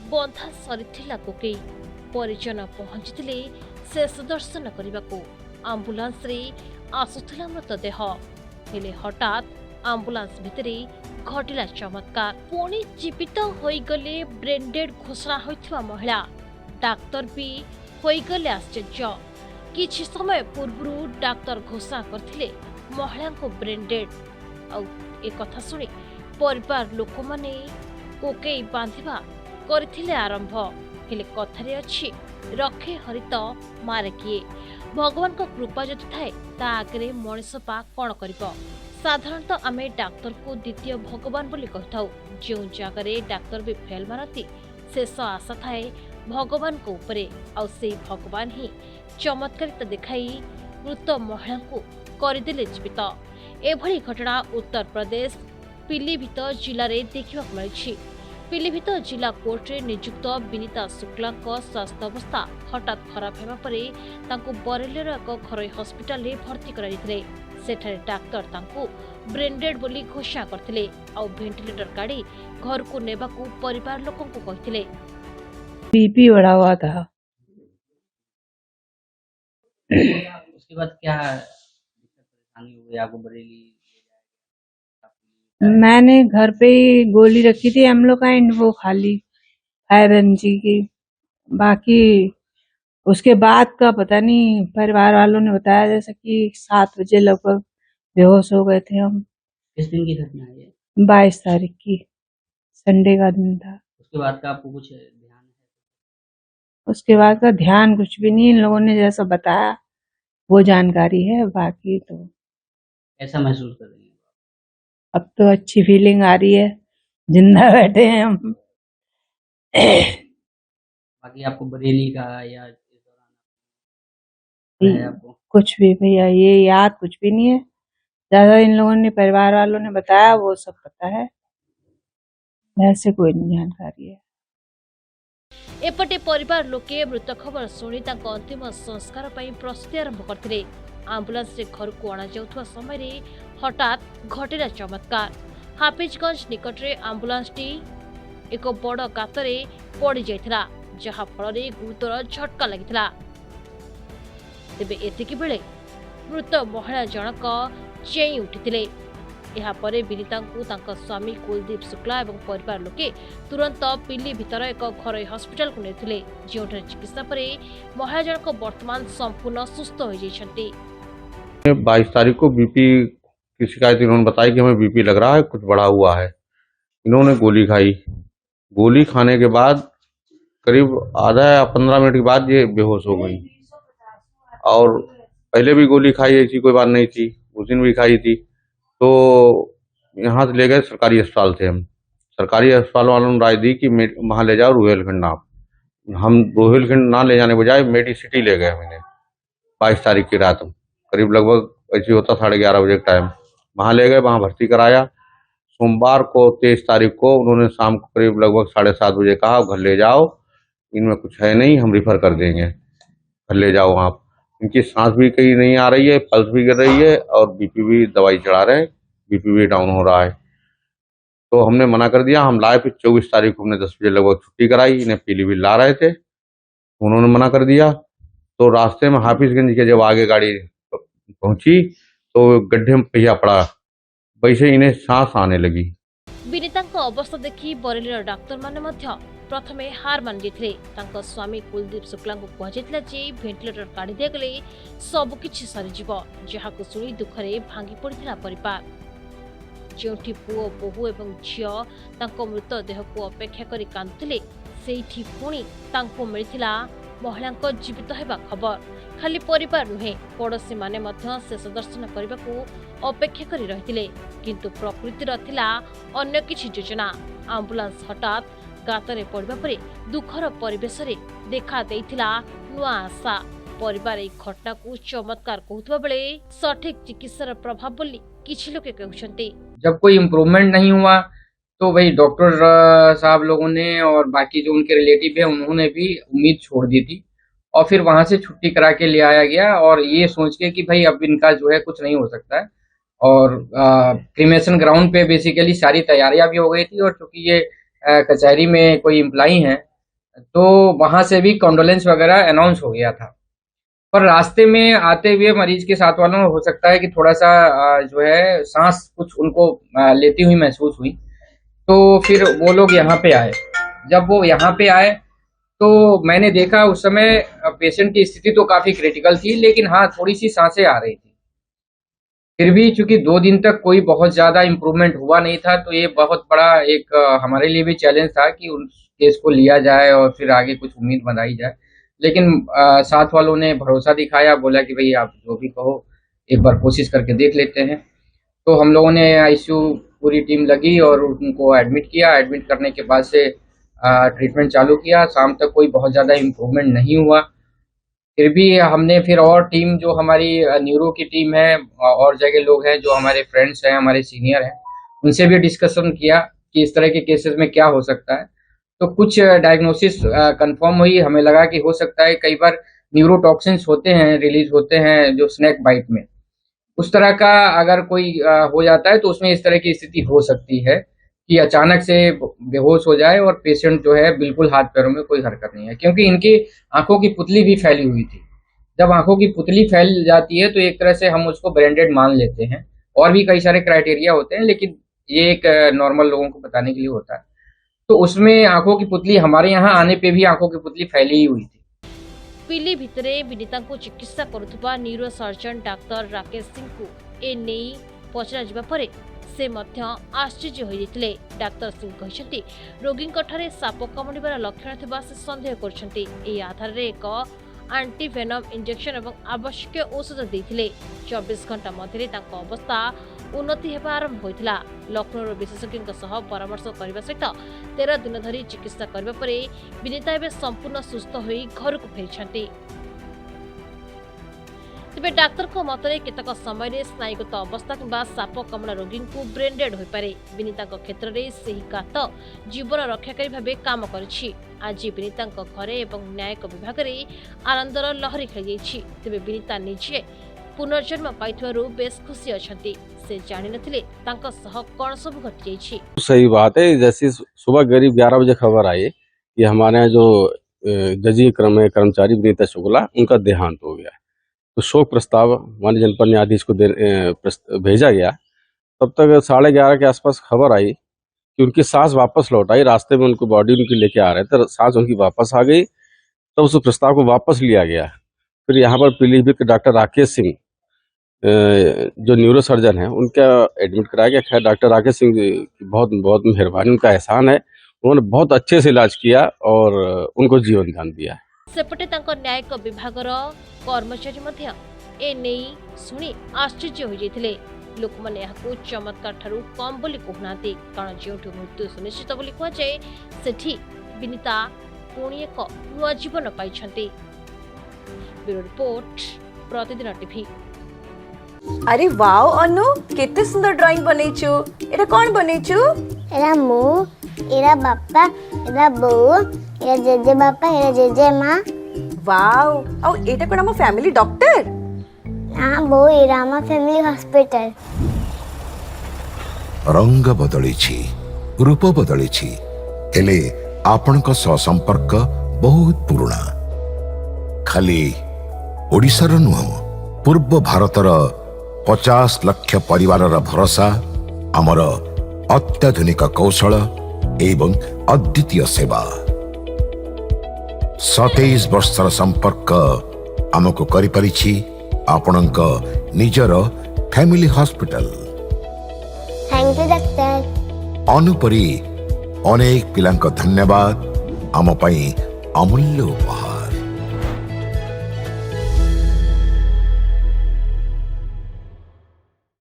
बंधा सरीथिला कोकेई परिजन पहुंचीथिले शेष दर्शन करने आंबुलांस रे आसुथिला मृतदेह हेले हठात आंबुलांस भितरे घटिला चमत्कार पुणी जीवित होईगले ब्रेनडेड घोषणा होइथिबा महिला डाक्तर भी होईगले आश्चर्य किछि समय पूर्व डाक्तर घोषणा करथिले महिला को ब्रेनडेड आ ए कथा सुनी परिवार लोक माने कोकेई बांधिबा करथिले आरंभ हेले कथारे अछि रखे हरित मारे किए भगवान को कृपा जदि थाए ता आगे मनीष पा कौन करिबो साधारणतः आमे डाक्तर को द्वितीय भगवान बोली कहथाउ जो जगह डाक्तर भी फेल मारती शेष आशा थाए भगवान को ऊपरे आ से भगवान ही चमत्कारिता देखाई मृत महिला को करदेले जीवित एभली घटना उत्तर प्रदेश पीलीभीत जिले में देखा मिली पीलीभीत जिला कोर्ट रे नियुक्त विनीता शुक्ला स्वास्थ्य अवस्था हठात खराब होगा पर बरेलीर एक घरोई हस्पिटाल रे भर्ती कराइथिले सेठारे डाक्तर तांको ब्रेनडेड बोली घोषणा करथिले आ वेंटिलेटर गाड़ी घर को नेबाकू परिवार लोकों को कहिथिले बीपी बढ़ा हुआ था। उसके बाद क्या दिक्कत परेशानी हुई आपको? बरेली मैंने घर पे ही गोली रखी थी एम्लोकाइंड, वो खा ली 5 mg की। बाकी उसके बाद का पता नहीं, परिवार वालों ने बताया जैसे कि 7 बजे लगभग बेहोश हो गए थे हम। किस दिन की घटना है ये? 22 तारीख की, संडे का दिन था। उसके बाद का आपको कुछ ध्यान है? उसके बाद का ध्यान कुछ भी नहीं, इन लोगों ने जैसा बताया वो जानकारी है। बाकी तो ऐसा महसूस कर रही है? अब तो अच्छी फीलिंग आ रही है, जिंदा बैठे हैं हम। बाकी आपको बरेली का या इस दौरान है आपको? कुछ भी भैया ये याद कुछ भी नहीं है, ज्यादा इन लोगों ने परिवार वालों ने बताया वो सब पता है, ऐसे कोई नहीं जानकारी है। एपटे परिवार लोके मृत खबर शुणी अंतिम संस्कार पर प्रस्तुति आरंभ करते आंबुलांस रे घर को अणा जाउथुवा समय रे हठात घटिला चमत्कार हाफिजगंज निकट रे आंबुलांस टी एक बड़ गातरे पड़ जाइथिला जहा फल रे गुरुतर झटका लागिथिला तेबे एतिकी बेले मृत महिला जनक चेई उठिथिले ଏହା ପରେ ବିନିତାଙ୍କୁ ତାଙ୍କ ସ୍ୱାମୀ କୁଲଦୀପ ଶୁକ୍ଲା ଏବଂ ପରିବାର ଲୋକେ ତୁରନ୍ତ ପିଲି ଭିତର ଏକ ଘରୋଇ ହସ୍ପିଟାଲକୁ ନେଇଥିଲେ ଯେଉଁଠାରେ ଚିକିତ୍ସା ପରେ ମହିଳା ଜଣକ ବର୍ତ୍ତମାନ संपूर्ण ସୁସ୍ଥ ହୋଇଯାଇଛନ୍ତି। 22 तारीख को बीपी की शिकायत इन्होंने बताई कि हमें बीपी लग रहा है, कुछ बढ़ा हुआ है। इन्होंने गोली खाई, गोली खाने के बाद करीब आधा या 15 मिनट के बाद ये बेहोश हो गई। और पहले भी गोली खाई, ऐसी कोई बात नहीं थी, उस दिन भी खाई थी। तो यहाँ से ले गए सरकारी अस्पताल से। हम सरकारी अस्पताल वालों ने राय दी कि वहाँ ले जाओ रोहिलखंड ना। हम रोहिलखंड ना ले जाने बजाय मेडिसिटी ले गए। मैंने 22 तारीख की रात करीब लगभग ऐसे होता 11:30 बजे का टाइम, वहाँ ले गए, वहाँ भर्ती कराया। सोमवार को 23 तारीख को उन्होंने शाम को करीब लगभग 7:30 बजे कहा घर ले जाओ, इनमें कुछ है नहीं, हम रिफर कर देंगे, घर ले जाओ आप। इनकी सांस भी कहीं नहीं आ रही है, पल्स भी गिर रही है और बीपी भी दवाई चढ़ा रहे हैं, बीपी भी डाउन हो रहा है। तो हमने मना कर दिया। हम लाए, फिर 24 तारीख को हमने 10 बजे लगभग छुट्टी कराई। इन्हें पीलीभीत ला रहे थे, उन्होंने मना कर दिया। तो रास्ते में हाफिजगंज के जब आगे गाड़ी पहुंची तो गड्ढे में पहिया पड़ा, वैसे इन्हें सांस आने लगी। विनीताଙ୍କ अवस्था देखि बरेलीर डाक्तर माने मध्य प्रथमे हार मान जेथिले तांको स्वामी कुलदीप शुक्ला को कहजेतला जे वेंटिलेटर काढी देगले सब किछि सरी जीव जहाको सुनी दुखरे भांगी पड़िथिला परिवार जोठी पुओ बहु एवं झियो तांको मृत देह को अपेक्षा करी कांदुथिले सेठी पुणी तांको मिलिथिला महिलांको जीवित हेबा खबर। खाली परिवार नुहे पड़ोशी माने मध्य शेष दर्शन करबाकू अपेक्षा करी रहिथिले किंतु प्रकृतिर थिला अन्य किछि योजना। आंबुलांस हठात गातरे पड़िबा परे दुखर परिवेश रे देखा देइथिला नुआ आशा। परिवार ए घटना को चमत्कार कहउतबा बेले सठिक चिकित्सार प्रभाव बोली किछि लोके कहउछन्ते। जब कोई इम्प्रूवमेंट नहीं हुआ तो भाई डॉक्टर साहब लोगों ने और बाकी जो उनके रिलेटिव है उन्होंने भी उम्मीद छोड़ दी थी और फिर वहां से छुट्टी करा के ले आया गया और ये सोच के कि भाई अब इनका जो है कुछ नहीं हो सकता है। और क्रिमेशन ग्राउंड पे बेसिकली सारी तैयारियां भी हो गई थी और चूंकि ये कचहरी में कोई एम्प्लॉई हैं तो वहां से भी कॉन्डोलेंस वगैरह अनाउंस हो गया था। पर रास्ते में आते हुए मरीज के साथ वालों में हो सकता है कि थोड़ा सा जो है सांस कुछ उनको लेती हुई महसूस हुई, तो फिर वो लोग यहाँ पे आए। जब वो यहाँ पे आए तो मैंने देखा उस समय पेशेंट की स्थिति तो काफी क्रिटिकल थी, लेकिन हाँ थोड़ी सी सांसें आ रही थी। फिर भी चूंकि 2 दिन तक कोई बहुत ज्यादा इम्प्रूवमेंट हुआ नहीं था, तो ये बहुत बड़ा एक हमारे लिए भी चैलेंज था कि उस केस को लिया जाए और फिर आगे कुछ उम्मीद बनाई जाए। लेकिन साथ वालों ने भरोसा दिखाया, बोला कि भाई आप जो भी कहो एक बार कोशिश करके देख लेते हैं। तो हम लोगों ने आईसीयू पूरी टीम लगी और उनको एडमिट किया। एडमिट करने के बाद से ट्रीटमेंट चालू किया। शाम तक कोई बहुत ज़्यादा इम्प्रूवमेंट नहीं हुआ। फिर भी हमने फिर और टीम जो हमारी न्यूरो की टीम है और जगह लोग हैं जो हमारे फ्रेंड्स हैं, हमारे सीनियर हैं, उनसे भी डिस्कशन किया कि इस तरह के केसेस में क्या हो सकता है। तो कुछ डायग्नोसिस कंफर्म हुई। हमें लगा कि हो सकता है कई बार न्यूरोटॉक्सिन्स होते हैं, रिलीज होते हैं जो स्नैक बाइट में, उस तरह का अगर कोई हो जाता है तो उसमें इस तरह की स्थिति हो सकती है कि अचानक से बेहोश हो जाए और पेशेंट जो है बिल्कुल हाथ पैरों में कोई हरकत नहीं है, क्योंकि इनकी आंखों की पुतली भी फैली हुई थी। जब आंखों की पुतली फैल जाती है तो एक तरह से हम उसको ब्रेंडेड मान लेते हैं। और भी कई सारे क्राइटेरिया होते हैं, लेकिन ये एक नॉर्मल लोगों को बताने के लिए होता है। तो उसमें आंखों की पुतली, हमारे यहाँ आने पे भी आंखों की पुतली फैली ही हुई थी। पिली भितरे विनीता को चिकित्सा करुवा neuro surgeon doctor Rakesh Singh को ए नहीं पचरा जिबा परे से मध्य आश्चर्य हो जाइतिले। डाक्तर सिंह कहते रोगी साप कामुड़िबार लक्षण थिबा से संदेह करछन्ति। एही आधार रे एक एंटीवेनम इंजेक्शन एवं आवश्यक औषध देथिले। 24 घंटा मध्य तांको अवस्था उन्नति हेबा आरंभ होइतिला। लखनऊ विशेषज्ञ सह परामर्श करने सहित 13 दिन धरी चिकित्सा करने पर विनीता एवं संपूर्ण सुस्थ होई घर को फेरिछन्ति। तेज डाक्तर को मतरे केतक समय स्नायुगत अवस्था किंबा साप कामुड़ा रोगी को ब्रेंडेड हो पारे। विनीता क्षेत्र में सही गात जीवन रक्षाकारी भाव काम करिछि। आज विनीता घरे एवं न्यायिक विभाग में आनंदर लहरी खेल जाइछि। तेबे विनीता निजे पुनर्जन्म पाइथिबारु बेस खुशी अछंती। से जानि नथिले तांका सह कोन सब घटि जाइछि। सही बात है। जैसे सुबह करीब 11 बजे खबर आई कि हमारे यहाँ जो जजी क्रम कर्मचारी विनीता शुक्ला उनका देहांत हो गया, तो शोक प्रस्ताव माननीय जनपद न्यायाधीश को भेजा गया। तब तक 11:30 के आसपास खबर आई कि उनकी सांस वापस लौट आई। रास्ते में उनको बॉडी उनकी लेके आ रहे थे, सांस उनकी वापस आ गई। तब उस प्रस्ताव को वापस लिया गया। फिर यहाँ पर पीलीभीत के डॉक्टर राकेश सिंह जो न्यूरो सर्जन है उनका एडमिट कराया गया। खैर डॉक्टर राकेश सिंह की बहुत बहुत मेहरबानी, उनका एहसान है। उन्होंने बहुत अच्छे से इलाज किया और उनको जीवन दान दिया। सेपटे तांको न्यायिक विभागर कर्मचारी मध्य ए नहीं सुनी आश्चर्य हो जाइतिले। लोक माने याको चमत्कार ठारू कम बोली कहनाती, कारण जेउठु मृत्यु सुनिश्चित बोली कह जाए सेठी विनीता पुणी एक नुआ जीवन पाइछन्ती। ब्यूरो रिपोर्ट प्रतिदिन टीवी। अरे वाओ अनु, केते सुंदर ड्राइंग बनैछु। एटा कोन बनैछु? एरा मु, एरा बापा, एरा बो, एरा जेजे बापा, एरा जेजे माँ। वाओ, औ एटा कोन हम फैमिली डॉक्टर? ना बो, एरा हम फैमिली हॉस्पिटल। रंग बदलिछि, रूप बदलिछि, हेले आपनक संपर्क बहुत पुराना। खाली ओडिशार नुह, पूर्व भारतर 50 लाख परिवारर भरोसा, आमर अत्याधुनिक कौशल एवं अद्वितीय सेवा। 27 वर्षर संपर्क आमको करि परिछि आपनक निजर family hospital. Thank you doctor. अनुपरी अनेक पिलांक धन्यवाद आम पई अमूल्य उपहार।